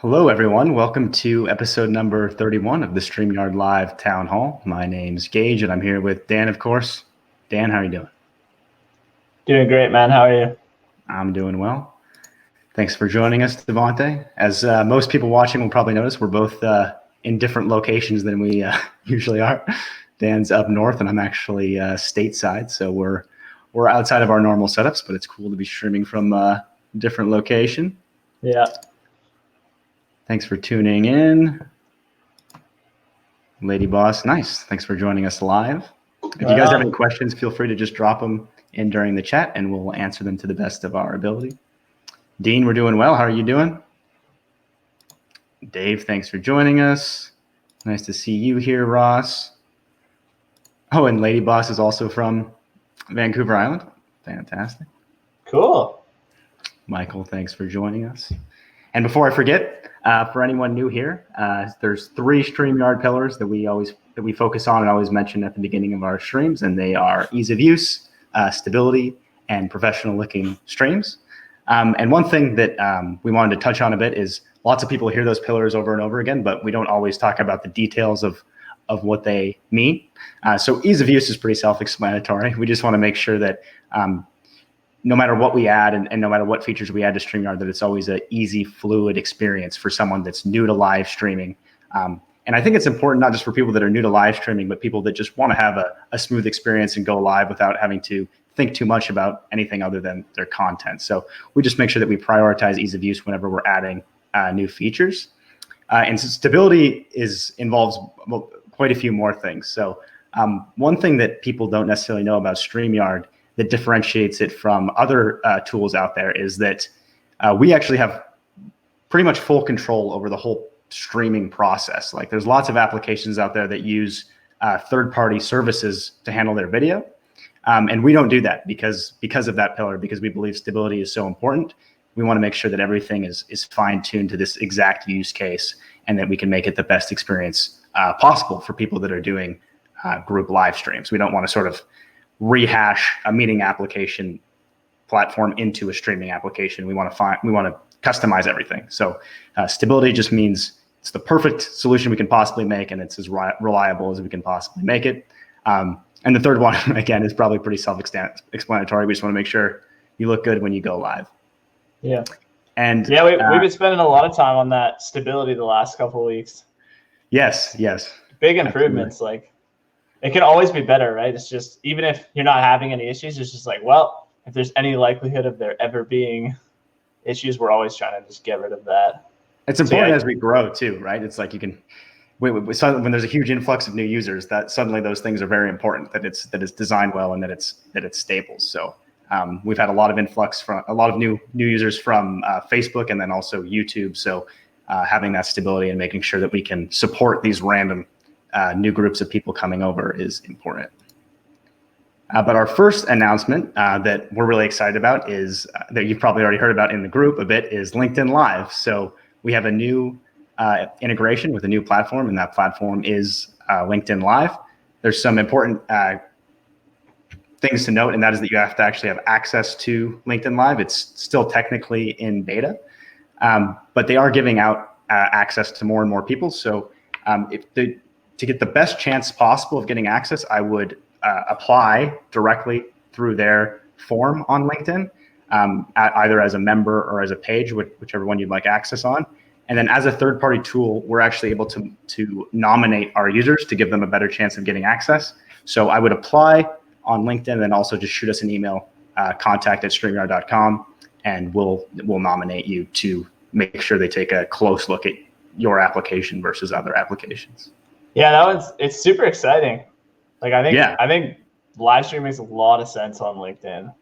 Hello, everyone. Welcome to episode number 31 of the StreamYard Live Town Hall. My name's Gage, and I'm here with Dan, of course. Dan, how are you doing? Doing great, man. How are you? I'm doing well. Thanks for joining us, Devonte. As most people watching will probably notice, we're both in different locations than we usually are. Dan's up north, and I'm actually stateside, so we're outside of our normal setups, but it's cool to be streaming from a different location. Yeah. Thanks for tuning in. Lady Boss, nice. Thanks for joining us live. If you guys have any questions, feel free to just drop them in during the chat and we'll answer them to the best of our ability. Dean, we're doing well. How are you doing? Dave, thanks for joining us. Nice to see you here, Ross. Oh, and Lady Boss is also from Vancouver Island. Fantastic. Cool. Michael, thanks for joining us. And before I forget, for anyone new here, there's 3 StreamYard pillars that we focus on and always mention at the beginning of our streams, and they are ease of use, stability, and professional-looking streams. And one thing that we wanted to touch on a bit is lots of people hear those pillars over and over again, but we don't always talk about the details of what they mean. So ease of use is pretty self-explanatory. We just want to make sure that no matter what we add and no matter what features we add to StreamYard, that it's always an easy, fluid experience for someone that's new to live streaming. And I think it's important not just for people that are new to live streaming, but people that just want to have a smooth experience and go live without having to think too much about anything other than their content. So we just make sure that we prioritize ease of use whenever we're adding new features. And stability involves quite a few more things. So one thing that people don't necessarily know about StreamYard that differentiates it from other tools out there is that we actually have pretty much full control over the whole streaming process. Like there's lots of applications out there that use third-party services to handle their video. And we don't do that because of that pillar, because we believe stability is so important. We want to make sure that everything is fine-tuned to this exact use case and that we can make it the best experience possible for people that are doing group live streams. We don't want to sort of rehash a meeting application platform into a streaming application. We want to customize everything. So stability just means it's the perfect solution we can possibly make, and it's as reliable as we can possibly make it. And the third one, again, is probably pretty self-explanatory. We just want to make sure you look good when you go live. Yeah. And yeah, we've been spending a lot of time on that stability the last couple of weeks. Yes. Big improvements. Absolutely. Like it can always be better, right? It's just, even if you're not having any issues, it's just like, well, if there's any likelihood of there ever being issues, we're always trying to just get rid of that. It's important as we grow too, right? It's like you can, when there's a huge influx of new users, that suddenly those things are very important, that it's designed well and that it's stable. So we've had a lot of influx from a lot of new users from Facebook and then also YouTube. So having that stability and making sure that we can support these random new groups of people coming over is important. But our first announcement that we're really excited about is that you've probably already heard about in the group a bit is LinkedIn Live. So we have a new integration with a new platform, and that platform is LinkedIn Live. There's some important things to note, and that is that you have to actually have access to LinkedIn Live. It's still technically in beta, but they are giving out access to more and more people. So to get the best chance possible of getting access, I would apply directly through their form on LinkedIn, either as a member or as a page, whichever one you'd like access on. And then as a third-party tool, we're actually able to nominate our users to give them a better chance of getting access. So I would apply on LinkedIn and then also just shoot us an email, contact@streamyard.com, and we'll nominate you to make sure they take a close look at your application versus other applications. Yeah, it's super exciting. Like I think live stream makes a lot of sense on LinkedIn.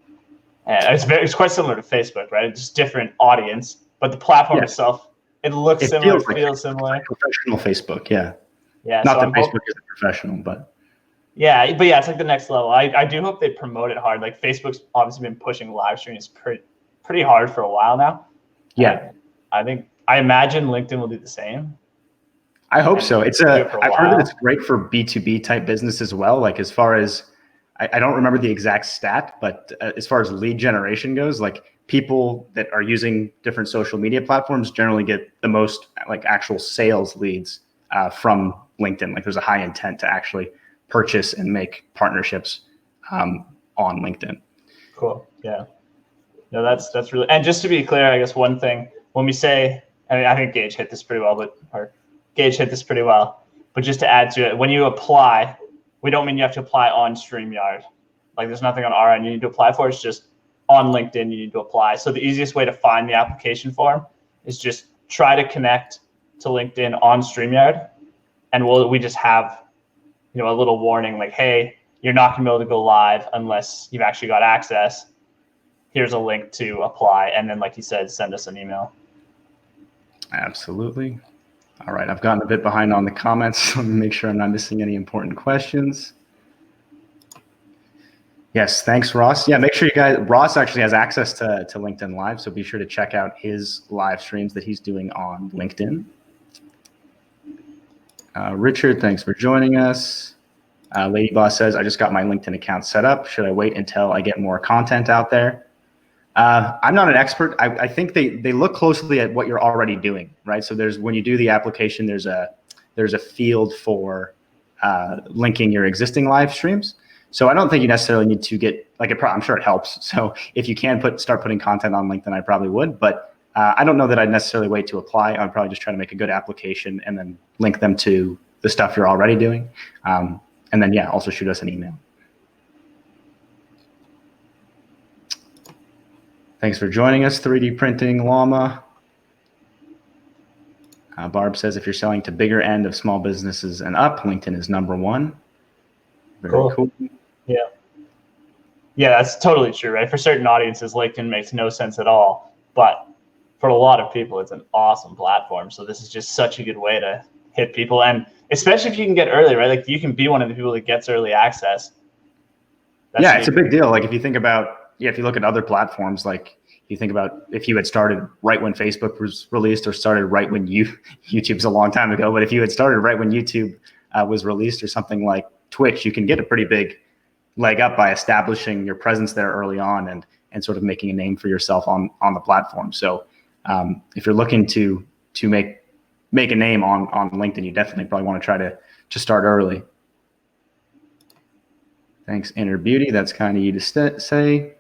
And it's quite similar to Facebook, right? It's just different audience, but the platform itself, it looks similar, feels similar. Professional Facebook, yeah. Yeah. Not that Facebook isn't professional, but. Yeah, it's like the next level. I do hope they promote it hard. Like Facebook's obviously been pushing live streams pretty hard for a while now. Yeah. I imagine LinkedIn will do the same. I hope so. I've heard that it's great for B2B type business as well. Like as far as I don't remember the exact stat, but as far as lead generation goes, like people that are using different social media platforms generally get the most like actual sales leads from LinkedIn. Like there's a high intent to actually purchase and make partnerships on LinkedIn. Cool. Yeah. No, that's really, and just to be clear, I guess one thing when we say, I mean, I think Gage hit this pretty well, but just to add to it, when you apply, we don't mean you have to apply on StreamYard. Like there's nothing on our end you need to apply for. It's just on LinkedIn you need to apply. So the easiest way to find the application form is just try to connect to LinkedIn on StreamYard, and we just have, you know, a little warning like, hey, you're not gonna be able to go live unless you've actually got access. Here's a link to apply, and then, like you said, send us an email. Absolutely. All right, I've gotten a bit behind on the comments. Let me make sure I'm not missing any important questions. Yes, thanks, Ross. Yeah, make sure you guys, Ross actually has access to LinkedIn Live, so be sure to check out his live streams that he's doing on LinkedIn. Richard, thanks for joining us. Lady Boss says, I just got my LinkedIn account set up. Should I wait until I get more content out there? I'm not an expert. I think they look closely at what you're already doing, right? So when you do the application, there's a field for linking your existing live streams. So I don't think you necessarily need to get I'm sure it helps. So if you can start putting content on LinkedIn, I probably would. But I don't know that I'd necessarily wait to apply. I'd probably just try to make a good application and then link them to the stuff you're already doing. And then, yeah, also shoot us an email. Thanks for joining us, 3D Printing Llama. Barb says, if you're selling to bigger end of small businesses and up, LinkedIn is #1. Very cool. Yeah. Yeah, that's totally true, right? For certain audiences, LinkedIn makes no sense at all. But for a lot of people, it's an awesome platform. So this is just such a good way to hit people. And especially if you can get early, right? Like you can be one of the people that gets early access. Yeah, it's a big deal. Like if you think about, if you look at other platforms, like you think about if you had started right when Facebook was released or started right when YouTube's a long time ago, but if you had started right when YouTube was released or something like Twitch, you can get a pretty big leg up by establishing your presence there early on and sort of making a name for yourself on the platform. So if you're looking to make a name on LinkedIn, you definitely probably want to try to start early. Thanks, Inner Beauty. That's kind of you to say.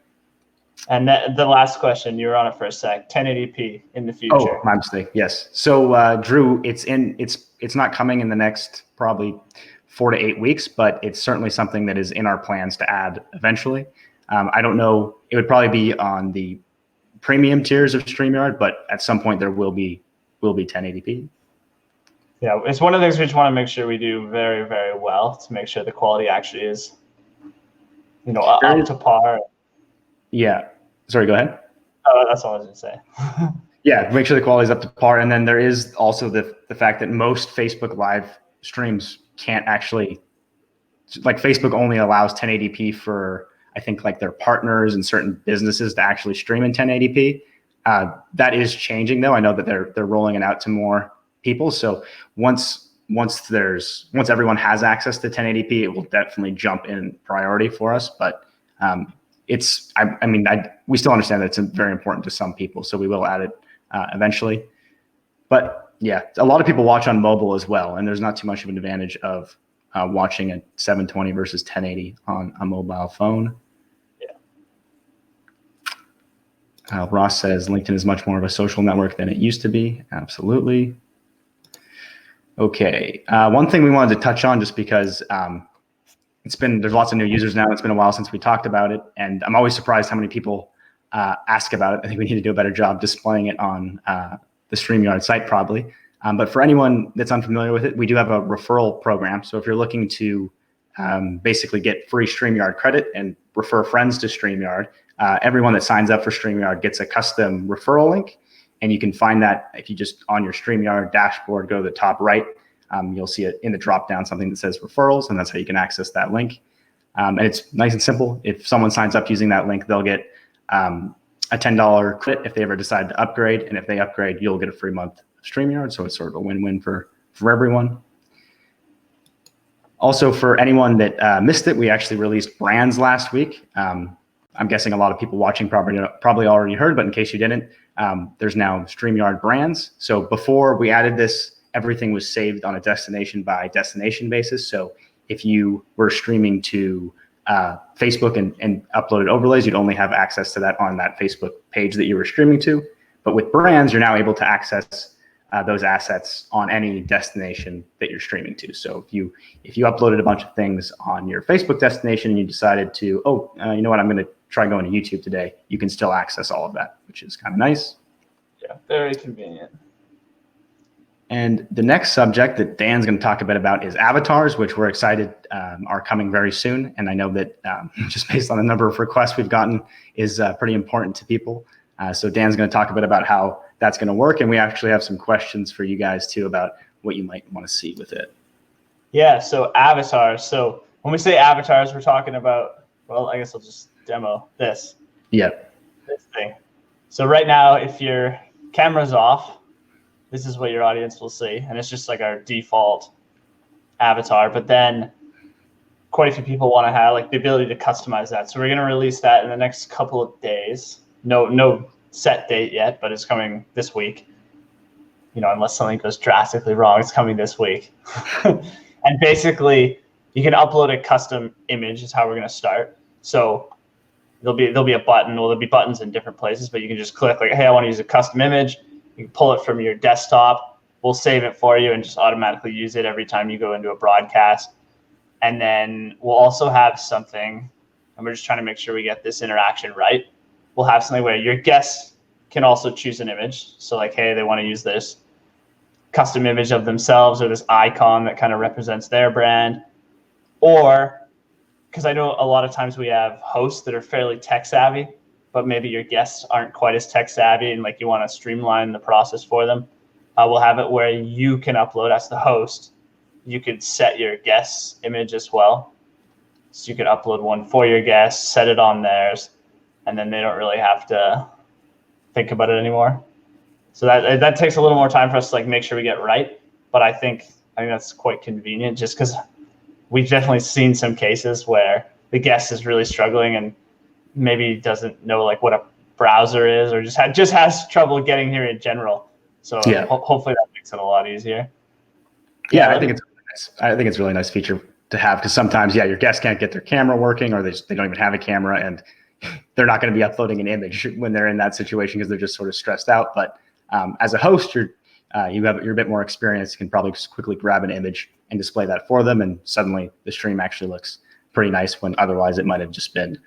And the last question, you were on it for a sec. 1080p in the future. Oh, my mistake. Yes. So Drew, it's not coming in the next probably 4 to 8 weeks, but it's certainly something that is in our plans to add eventually. I don't know. It would probably be on the premium tiers of StreamYard, but at some point there will be 1080p. Yeah, it's one of the things we just want to make sure we do very, very well to make sure the quality actually is, up to par. Yeah. Sorry, go ahead. Oh, that's all I was going to say. Yeah, make sure the quality is up to par. And then there is also the fact that most Facebook Live streams can't actually, like Facebook only allows 1080p for, I think, like their partners and certain businesses to actually stream in 1080p. That is changing though. I know that they're rolling it out to more people. So once everyone has access to 1080p, it will definitely jump in priority for us. But we still understand that it's very important to some people, so we will add it eventually. But yeah, a lot of people watch on mobile as well, and there's not too much of an advantage of watching at 720 versus 1080 on a mobile phone. Yeah. Ross says LinkedIn is much more of a social network than it used to be. Absolutely. Okay, one thing we wanted to touch on, just because there's lots of new users now. It's been a while since we talked about it, and I'm always surprised how many people ask about it. I think we need to do a better job displaying it on the StreamYard site probably. But for anyone that's unfamiliar with it, we do have a referral program. So if you're looking to basically get free StreamYard credit and refer friends to StreamYard, everyone that signs up for StreamYard gets a custom referral link. And you can find that if you just on your StreamYard dashboard, go to the top right, you'll see it in the drop down, something that says referrals, and that's how you can access that link. And it's nice and simple. If someone signs up using that link, they'll get a $10 credit if they ever decide to upgrade. And if they upgrade, you'll get a free month of StreamYard. So it's sort of a win-win for everyone. Also, for anyone that missed it, we actually released brands last week. I'm guessing a lot of people watching probably already heard, but in case you didn't, there's now StreamYard brands. So before we added this, everything was saved on a destination by destination basis. So if you were streaming to Facebook and uploaded overlays, you'd only have access to that on that Facebook page that you were streaming to. But with brands, you're now able to access those assets on any destination that you're streaming to. So if you uploaded a bunch of things on your Facebook destination and you decided to, you know what, I'm going to try going to YouTube today, you can still access all of that, which is kind of nice. Yeah, very convenient. And the next subject that Dan's going to talk a bit about is avatars, which we're excited are coming very soon. And I know that just based on the number of requests we've gotten is pretty important to people. So Dan's going to talk a bit about how that's going to work. And we actually have some questions for you guys too about what you might want to see with it. Yeah, so avatars. So when we say avatars, we're talking about, well, I guess I'll just demo this. Yep. This thing. So right now, if your camera's off, this is what your audience will see. And it's just like our default avatar. But then quite a few people want to have like the ability to customize that. So we're going to release that in the next couple of days. No set date yet, but it's coming this week. You know, unless something goes drastically wrong, it's coming this week. And basically, you can upload a custom image is how we're going to start. So there'll be a button. Well, there'll be buttons in different places, but you can just click like, hey, I want to use a custom image. You can pull it from your desktop. We'll save it for you and just automatically use it every time you go into a broadcast. And then we'll also have something, and we're just trying to make sure we get this interaction right. We'll have something where your guests can also choose an image. So like, hey, they want to use this custom image of themselves or this icon that kind of represents their brand. Or, because I know a lot of times we have hosts that are fairly tech savvy, but maybe your guests aren't quite as tech savvy and like you want to streamline the process for them. We'll have it where you can upload as the host. You could set your guest's image as well. So you could upload one for your guests, set it on theirs, and then they don't really have to think about it anymore. So that takes a little more time for us to like make sure we get it right. But I think that's quite convenient just because we've definitely seen some cases where the guest is really struggling and maybe doesn't know like what a browser is or just has trouble getting here in general. So yeah. Hopefully that makes it a lot easier. Yeah, I think it's a really nice feature to have because sometimes, your guests can't get their camera working or they don't even have a camera and they're not going to be uploading an image when they're in that situation because they're just sort of stressed out. But as a host, you're a bit more experienced. You can probably just quickly grab an image and display that for them, and suddenly the stream actually looks pretty nice when otherwise it might have just been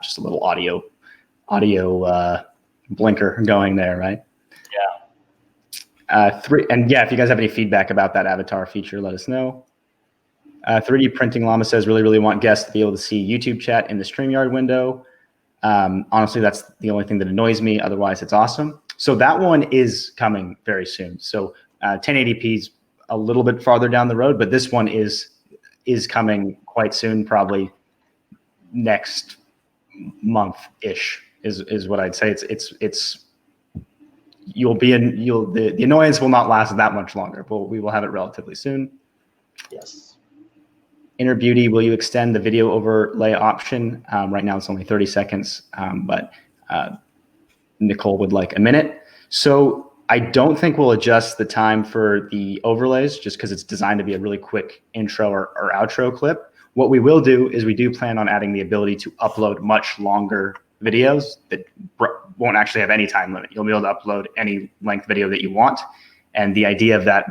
just a little audio blinker going there, right? Yeah. If you guys have any feedback about that avatar feature, let us know. 3D Printing Llama says, really want guests to be able to see YouTube chat in the StreamYard window. Honestly, that's the only thing that annoys me. Otherwise, it's awesome. So that one is coming very soon. So 1080p is a little bit farther down the road, but this one is coming quite soon, probably next month-ish is what I'd say. The annoyance will not last that much longer, but we will have it relatively soon. Yes. Inner Beauty, will you extend the video overlay option? Right now it's only 30 seconds, but Nicole would like a minute. So I don't think we'll adjust the time for the overlays just because it's designed to be a really quick intro or outro clip. What we will do is we do plan on adding the ability to upload much longer videos that won't actually have any time limit. You'll be able to upload any length video that you want. And the idea of that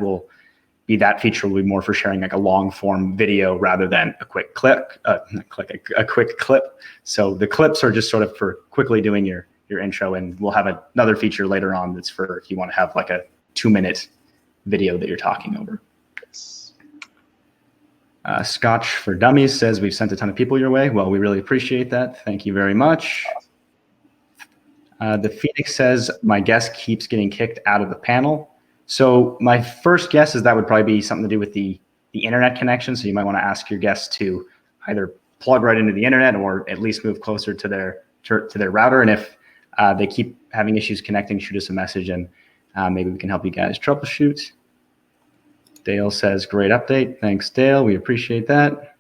that feature will be more for sharing like a long form video rather than a quick clip, a quick clip. So the clips are just sort of for quickly doing your intro, and we'll have another feature later on that's for if you want to have like a 2-minute video that you're talking over. Yes. Scotch for Dummies says, we've sent a ton of people your way. Well, we really appreciate that. Thank you very much. The Phoenix says, my guest keeps getting kicked out of the panel. So my first guess is that would probably be something to do with the internet connection. So you might want to ask your guests to either plug right into the internet or at least move closer to their router. And if they keep having issues connecting, shoot us a message and maybe we can help you guys troubleshoot. Dale says, great update. Thanks, Dale. We appreciate that.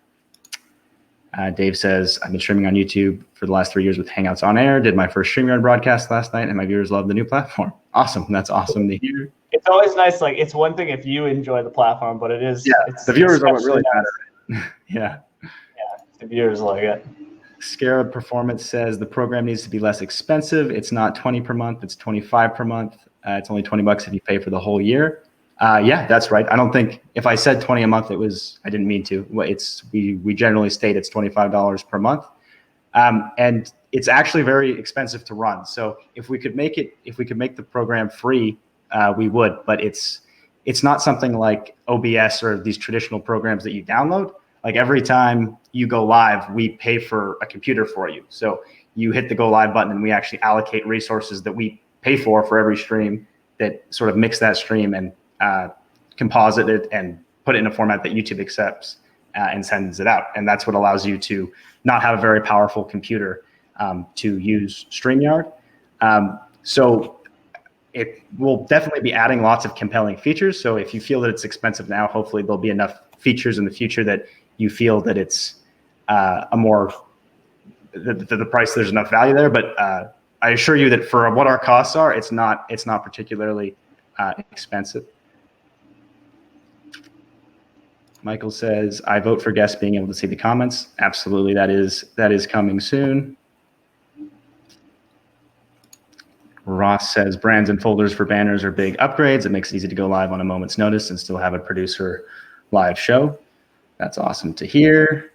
Dave says, I've been streaming on YouTube for the last 3 years with Hangouts on Air. Did my first StreamYard broadcast last night, and my viewers love the new platform. Awesome. That's awesome to hear. It's always nice. Like, it's one thing if you enjoy the platform, but it is. Yeah, it's the viewers are what really nice. matter. Yeah. Yeah, the viewers like it. Scarab Performance says the program needs to be less expensive. It's not 20 per month. It's 25 per month. It's only $20 if you pay for the whole year. Yeah, that's right. I don't think if I said 20 a month, I didn't mean to. We generally state it's $25 per month. And it's actually very expensive to run. So if we could make the program free, we would, but it's not something like OBS or these traditional programs that you download. Like every time you go live, we pay for a computer for you. So you hit the go live button and we actually allocate resources that we pay for every stream that sort of mix that stream and composite it and put it in a format that YouTube accepts and sends it out. And that's what allows you to not have a very powerful computer to use StreamYard. So it will definitely be adding lots of compelling features. So if you feel that it's expensive now, hopefully there'll be enough features in the future that you feel that it's the price, there's enough value there. But I assure you that for what our costs are, it's not particularly expensive. Michael says, I vote for guests being able to see the comments. Absolutely, that is coming soon. Ross says, brands and folders for banners are big upgrades. It makes it easy to go live on a moment's notice and still have a producer live show. That's awesome to hear.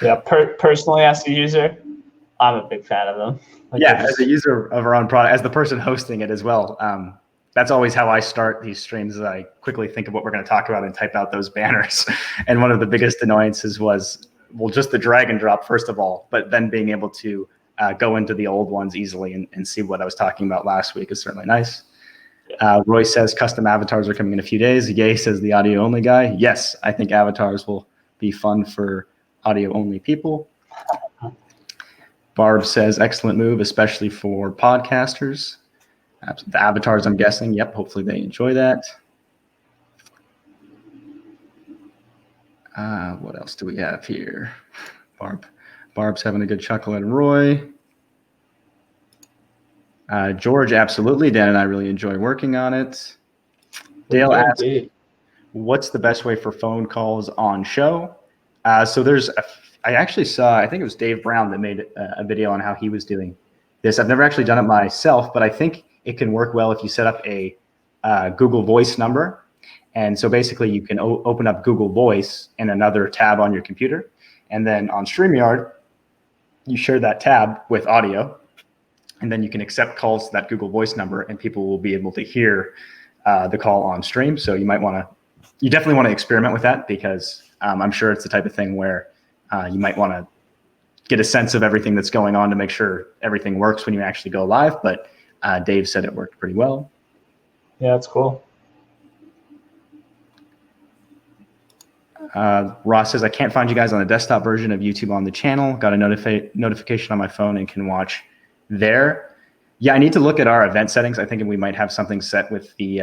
Yeah, personally, as a user, I'm a big fan of them. Like, yeah, as a user of our own product, as the person hosting it as well. That's always how I start these streams, is I quickly think of what we're going to talk about and type out those banners. And one of the biggest annoyances was, well, just the drag and drop, first of all, but then being able to go into the old ones easily and see what I was talking about last week is certainly nice. Roy says custom avatars are coming in a few days. Yay, says the audio only guy. Yes, I think avatars will be fun for audio only people. Barb says excellent move, especially for podcasters. The avatars, I'm guessing. Yep, hopefully they enjoy that. What else do we have here? Barb's having a good chuckle at Roy. George, absolutely. Dan and I really enjoy working on it. Dale asks, what's the best way for phone calls on show? So I actually saw, I think it was Dave Brown that made a video on how he was doing this. I've never actually done it myself, but I think it can work well if you set up a Google Voice number. And so basically you can open up Google Voice in another tab on your computer. And then on StreamYard, you share that tab with audio. And then you can accept calls to that Google Voice number and people will be able to hear the call on stream. So you definitely want to experiment with that, because I'm sure it's the type of thing where you might want to get a sense of everything that's going on to make sure everything works when you actually go live. But Dave said it worked pretty well. Yeah, that's cool. Ross says, I can't find you guys on the desktop version of YouTube on the channel. Got a notification on my phone and can watch there. Yeah, I need to look at our event settings. I think we might have something set with the,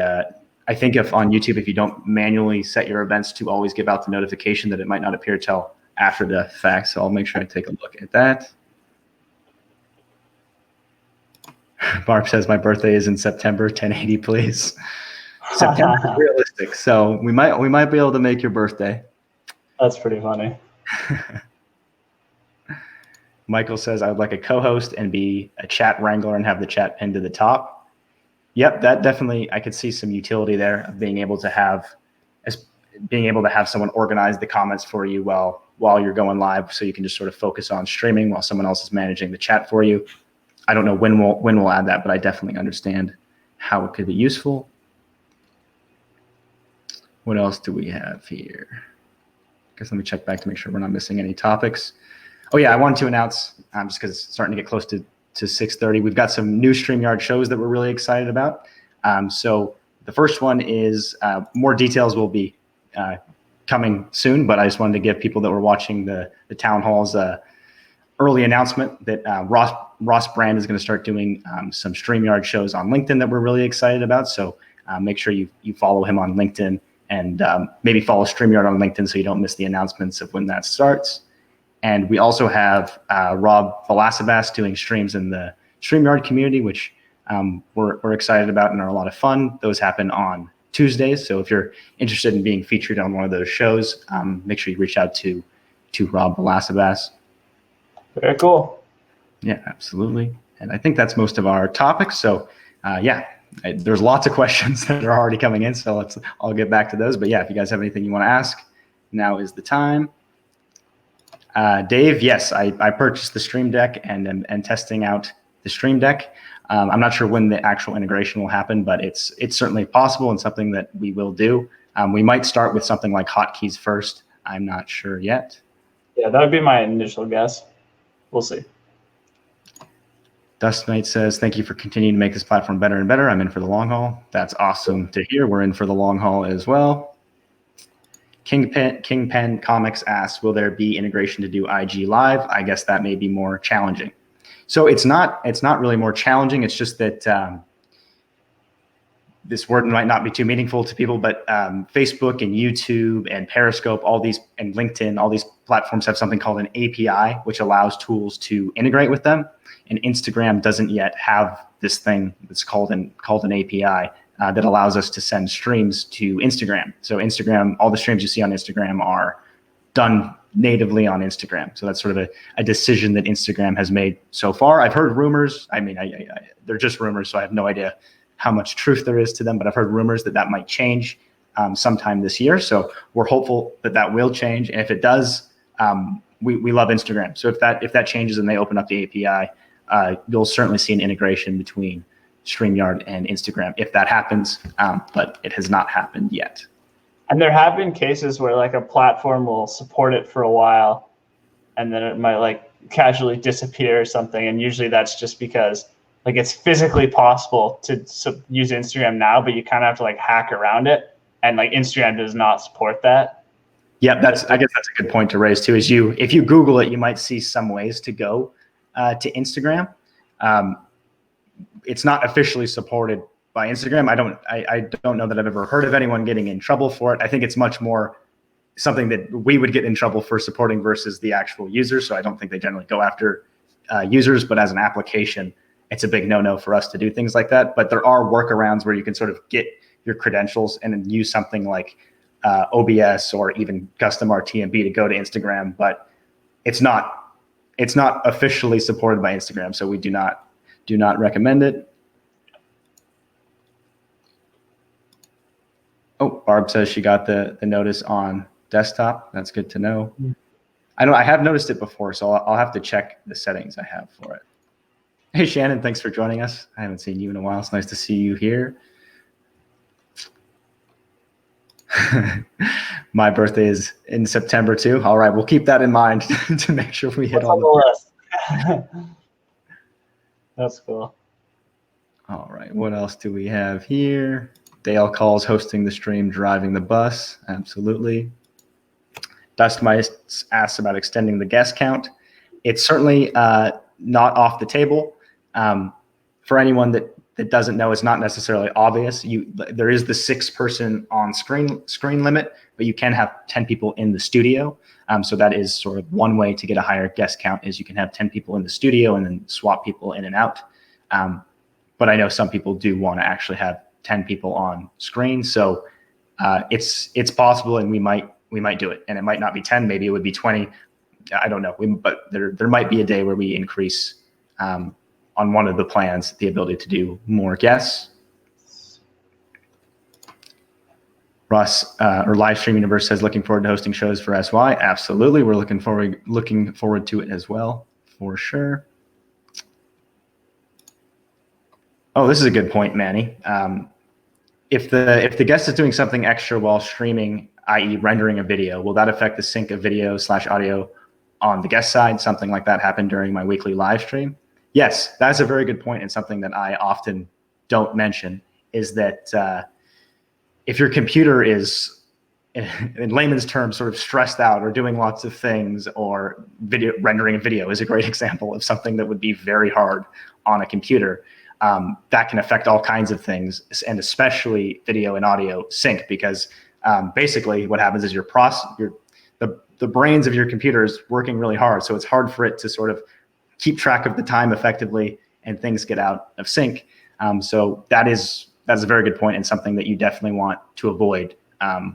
I think if on YouTube, if you don't manually set your events to always give out the notification, that it might not appear till after the fact. So I'll make sure I take a look at that. Barb says, my birthday is in September, 1080, please. September is realistic. So we might be able to make your birthday. That's pretty funny. Michael says, I would like a co-host and be a chat wrangler and have the chat pinned to the top. Yep, that definitely, I could see some utility there of being able to have someone organize the comments for you while you're going live, so you can just sort of focus on streaming while someone else is managing the chat for you. I don't know when we'll add that, but I definitely understand how it could be useful. What else do we have here? I guess let me check back to make sure we're not missing any topics. Oh yeah, I wanted to announce, just because it's starting to get close to 6:30, we've got some new StreamYard shows that we're really excited about. So the first one is, more details will be coming soon, but I just wanted to give people that were watching the town halls early announcement that Ross Brand is going to start doing some StreamYard shows on LinkedIn that we're really excited about. So make sure you follow him on LinkedIn and maybe follow StreamYard on LinkedIn so you don't miss the announcements of when that starts. And we also have Rob Velasabas doing streams in the StreamYard community, which we're excited about and are a lot of fun. Those happen on Tuesdays. So if you're interested in being featured on one of those shows, make sure you reach out to Rob Velasabas. Very cool. Yeah, absolutely. And I think that's most of our topics. So there's lots of questions that are already coming in. So I'll get back to those. But yeah, if you guys have anything you want to ask, now is the time. Dave, yes, I purchased the Stream Deck and testing out the Stream Deck. I'm not sure when the actual integration will happen, but it's certainly possible and something that we will do. We might start with something like hotkeys first. I'm not sure yet. Yeah, that would be my initial guess. We'll see. Dust Knight says, thank you for continuing to make this platform better and better. I'm in for the long haul. That's awesome to hear. We're in for the long haul as well. Kingpen Comics asks, will there be integration to do IG Live? I guess that may be more challenging. So it's not really more challenging. It's just that this word might not be too meaningful to people, but Facebook and YouTube and Periscope, all these, and LinkedIn, all these platforms have something called an API, which allows tools to integrate with them. And Instagram doesn't yet have this thing that's called an API that allows us to send streams to Instagram. So Instagram, all the streams you see on Instagram are done natively on Instagram. So that's sort of a decision that Instagram has made so far. I've heard rumors. I mean, they're just rumors, so I have no idea how much truth there is to them, but I've heard rumors that might change sometime this year. So we're hopeful that will change. And if it does, we love Instagram. So if that changes and they open up the API, you'll certainly see an integration between StreamYard and Instagram if that happens, but it has not happened yet. And there have been cases where like a platform will support it for a while and then it might like casually disappear or something. And usually that's just because like it's physically possible to use Instagram now, but you kind of have to like hack around it. And like Instagram does not support that. Yeah, I guess that's a good point to raise too, is if you Google it, you might see some ways to go to Instagram. It's not officially supported by Instagram. I don't know that I've ever heard of anyone getting in trouble for it. I think it's much more something that we would get in trouble for supporting versus the actual users. So I don't think they generally go after users, but as an application, it's a big no-no for us to do things like that. But there are workarounds where you can sort of get your credentials and then use something like OBS or even custom RTMB to go to Instagram, but it's not officially supported by Instagram. So we do not recommend it. Oh, Barb says she got the notice on desktop. That's good to know. I have noticed it before, so I'll have to check the settings I have for it. Hey, Shannon, thanks for joining us. I haven't seen you in a while. It's nice to see you here. My birthday is in September too. All right, we'll keep that in mind to make sure we hit all the list. That's cool. All right, what else do we have here? Dale calls hosting the stream, driving the bus. Absolutely. Dust Mice asks about extending the guest count. It's certainly not off the table. For anyone that doesn't know, it's not necessarily obvious. There is the 6-person on screen limit, but you can have 10 people in the studio. So that is sort of one way to get a higher guest count, is you can have 10 people in the studio and then swap people in and out. But I know some people do want to actually have 10 people on screen. So it's possible, and we might do it. And it might not be 10, maybe it would be 20. I don't know. But there might be a day where we increase on one of the plans the ability to do more guests. Russ, or Live Stream Universe, says looking forward to hosting shows for SY. Absolutely, we're looking forward to it as well, for sure. Oh, this is a good point, Manny. If the guest is doing something extra while streaming, i.e. rendering a video, will that affect the sync of video/audio on the guest side? Something like that happened during my weekly live stream. Yes, that's a very good point, and something that I often don't mention is that if your computer is, in layman's terms, sort of stressed out or doing lots of things, or rendering a video is a great example of something that would be very hard on a computer. That can affect all kinds of things, and especially video and audio sync, because basically what happens is the brains of your computer is working really hard. So it's hard for it to sort of keep track of the time effectively, and things get out of sync. So that's a very good point, and something that you definitely want to avoid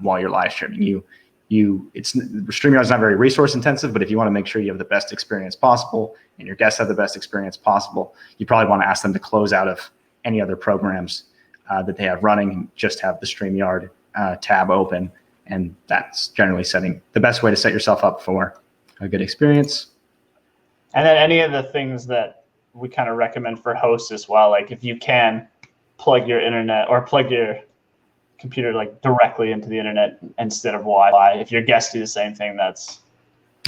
while you're live streaming. StreamYard is not very resource intensive, but if you want to make sure you have the best experience possible and your guests have the best experience possible, you probably want to ask them to close out of any other programs that they have running and just have the StreamYard tab open. And that's generally the best way to set yourself up for a good experience. And then any of the things that we kind of recommend for hosts as well, like if you can plug your internet or plug your computer like directly into the internet instead of Wi-Fi. If your guests do the same thing,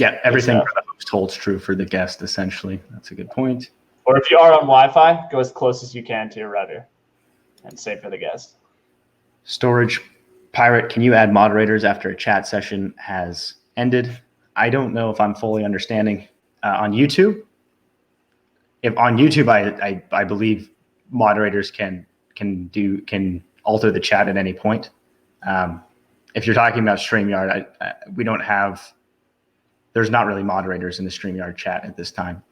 everything for the host holds true for the guest, essentially. That's a good point. Or if you are on Wi-Fi, go as close as you can to your router, and same for the guest. Storage Pirate, can you add moderators after a chat session has ended? I don't know if I'm fully understanding. On YouTube, I believe moderators can alter the chat at any point. If you're talking about StreamYard, there's not really moderators in the StreamYard chat at this time.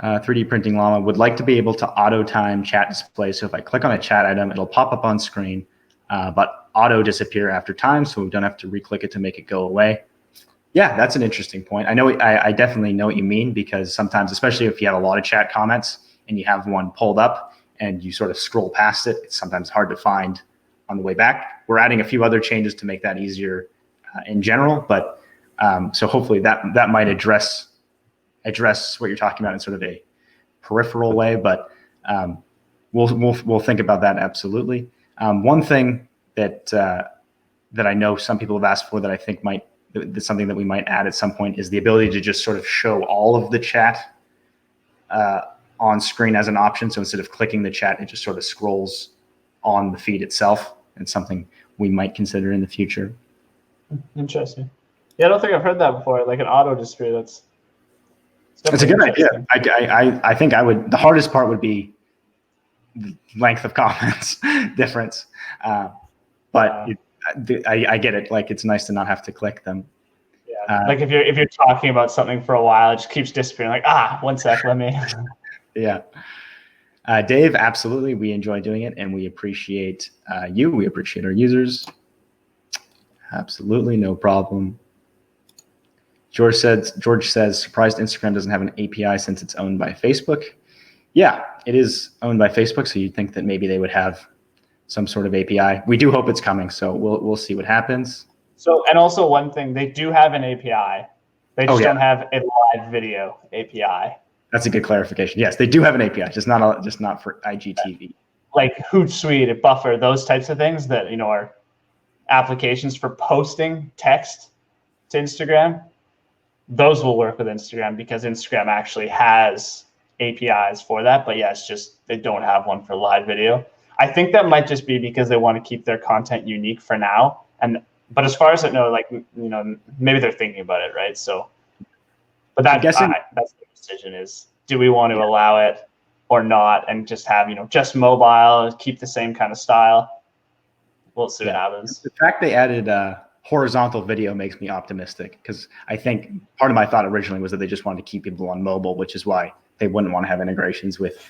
3D Printing Llama would like to be able to auto time chat display. So if I click on a chat item, it'll pop up on screen, but auto disappear after time, so we don't have to re-click it to make it go away. Yeah, that's an interesting point. I definitely know what you mean, because sometimes, especially if you have a lot of chat comments and you have one pulled up and you sort of scroll past it, it's sometimes hard to find on the way back. We're adding a few other changes to make that easier in general, but so hopefully that might address what you're talking about in sort of a peripheral way, but we'll think about that absolutely. One thing that I know some people have asked for that I think that's something that we might add at some point is the ability to just sort of show all of the chat on screen as an option. So instead of clicking the chat, it just sort of scrolls on the feed itself. It's something we might consider in the future. Interesting. Yeah, I don't think I've heard that before. Like an auto display. That's a good idea. I think the hardest part would be the length of comments difference. But I get it. Like, it's nice to not have to click them. Yeah. Like if you're talking about something for a while, it just keeps disappearing. Like, 1 sec, let me. Yeah. Dave, absolutely. We enjoy doing it, and we appreciate you. We appreciate our users. Absolutely, no problem. George says, surprised Instagram doesn't have an API since it's owned by Facebook. Yeah, it is owned by Facebook, so you'd think that maybe they would have some sort of API. We do hope it's coming, so we'll see what happens. So, and also one thing, they do have an API. They just don't have a live video API. That's a good clarification. Yes, they do have an API, just not for IGTV. Like Hootsuite, Buffer, those types of things that are applications for posting text to Instagram. Those will work with Instagram because Instagram actually has APIs for that. But yeah, it's just they don't have one for live video. I think that might just be because they want to keep their content unique for now. But as far as I know, maybe they're thinking about it, right? So, but that's the decision is, do we want to allow it or not, and just have just mobile, keep the same kind of style? We'll see what happens. The fact they added horizontal video makes me optimistic, because I think part of my thought originally was that they just wanted to keep people on mobile, which is why they wouldn't want to have integrations with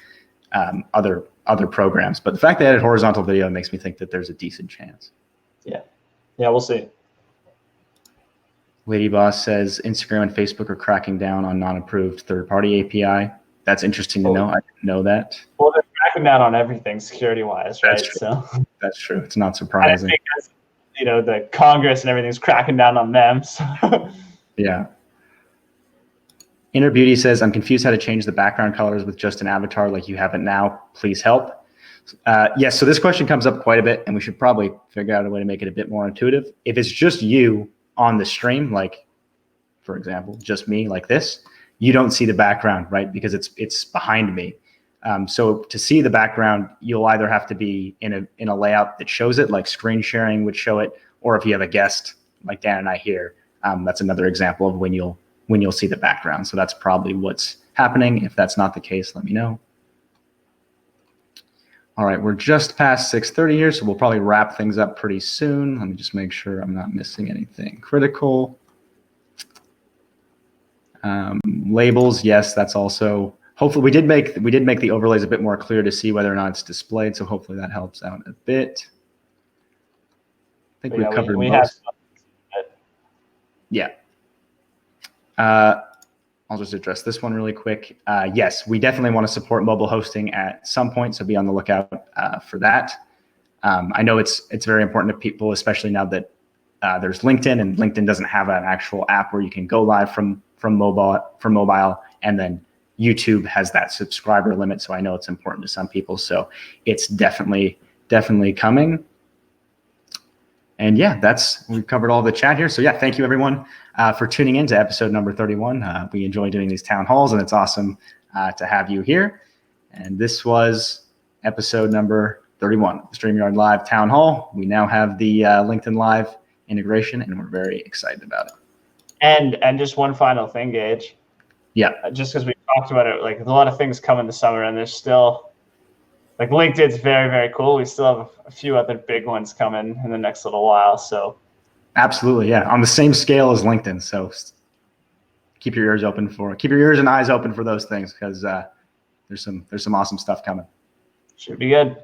other programs. But the fact they added horizontal video makes me think that there's a decent chance. Yeah, we'll see. Lady Boss says Instagram and Facebook are cracking down on non-approved third-party API. That's interesting to know. I didn't know that. Well, they're cracking down on everything security-wise, right? So that's true. It's not surprising. I think the Congress and everything's cracking down on them. So. Yeah. Inner Beauty says, I'm confused how to change the background colors with just an avatar like you have it now. Please help. Yes, so this question comes up quite a bit, and we should probably figure out a way to make it a bit more intuitive. If it's just you on the stream, like, for example, just me like this, you don't see the background, right? Because it's behind me. So to see the background, you'll either have to be in a layout that shows it, like screen sharing would show it, or if you have a guest like Dan and I here, that's another example of when you'll see the background. So that's probably what's happening. If that's not the case, let me know. All right, we're just past 6:30 here, so we'll probably wrap things up pretty soon. Let me just make sure I'm not missing anything critical. Labels, yes, that's also, hopefully we did make the overlays a bit more clear to see whether or not it's displayed, so hopefully that helps out a bit. I think we've covered most. Yeah. I'll just address this one really quick. Yes, we definitely want to support mobile hosting at some point, so be on the lookout for that. I know it's very important to people, especially now that there's LinkedIn, and LinkedIn doesn't have an actual app where you can go live from mobile, and then YouTube has that subscriber limit. So I know it's important to some people. So it's definitely coming. And yeah, we've covered all the chat here. So yeah, thank you everyone for tuning in to episode number 31. We enjoy doing these town halls, and it's awesome to have you here. And this was episode number 31, StreamYard Live Town Hall. We now have the LinkedIn Live integration, and we're very excited about it. And just one final thing, Gage. Yeah. Just because we talked about it, like a lot of things come in the summer, and there's still, like LinkedIn's very, very cool. We still have a few other big ones coming in the next little while. So. Absolutely, yeah, on the same scale as LinkedIn. So keep your ears and eyes open for those things, because there's some awesome stuff coming. Should be good.